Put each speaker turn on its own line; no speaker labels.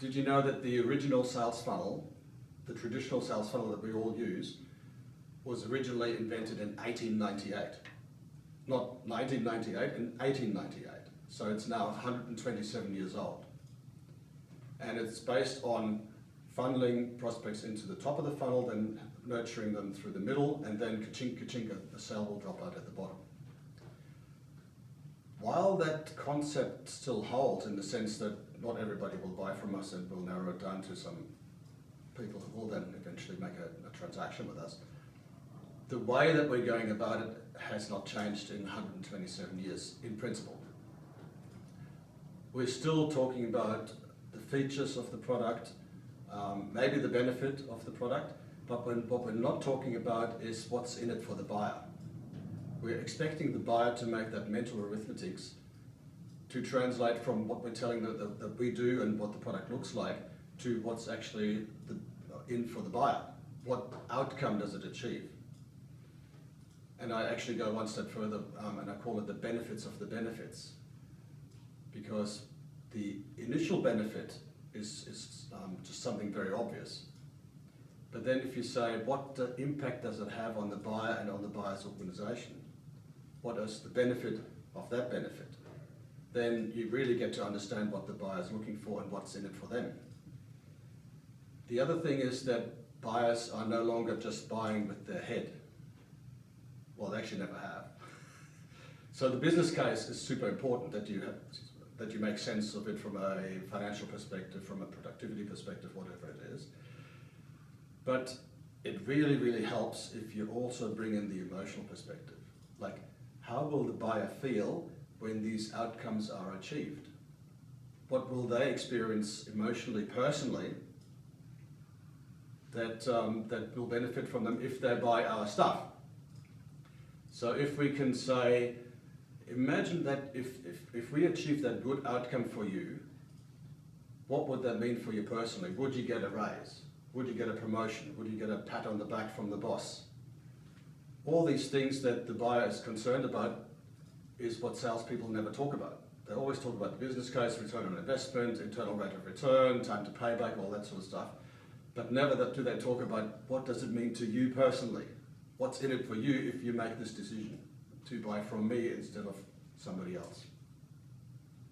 Did you know that the original sales funnel, the traditional sales funnel that we all use, was originally invented in 1898? Not 1998, in 1898. So it's now 127 years old. And it's based on funneling prospects into the top of the funnel, then nurturing them through the middle, and then ka-chink, ka-chink, a sale will drop out at the bottom. While that concept still holds in the sense that not everybody will buy from us and we'll narrow it down to some people who will then eventually make a transaction with us, the way that we're going about it has not changed in 127 years in principle. We're still talking about the features of the product, maybe the benefit of the product, but what we're not talking about is what's in it for the buyer. We're expecting the buyer to make that mental arithmetics to translate from what we're telling them that we do and what the product looks like to what's actually in for the buyer. What outcome does it achieve? And I actually go one step further and I call it the benefits of the benefits. Because the initial benefit is just something very obvious. But then if you say, what impact does it have on the buyer and on the buyer's organization? What is the benefit of that benefit? Then you really get to understand what the buyer's looking for and what's in it for them. The other thing is that buyers are no longer just buying with their head. Well, they actually never have. So the business case is super important, that you make sense of it from a financial perspective, from a productivity perspective, whatever it is. But it really, really helps if you also bring in the emotional perspective. Like, how will the buyer feel when these outcomes are achieved? What will they experience emotionally, personally, that will benefit from them if they buy our stuff? So if we can say, imagine that if we achieve that good outcome for you, what would that mean for you personally? Would you get a raise? Would you get a promotion? Would you get a pat on the back from the boss? All these things that the buyer is concerned about is what salespeople never talk about. They always talk about the business case, return on investment, internal rate of return, time to payback, all that sort of stuff. But never do they talk about what does it mean to you personally? What's in it for you if you make this decision to buy from me instead of somebody else?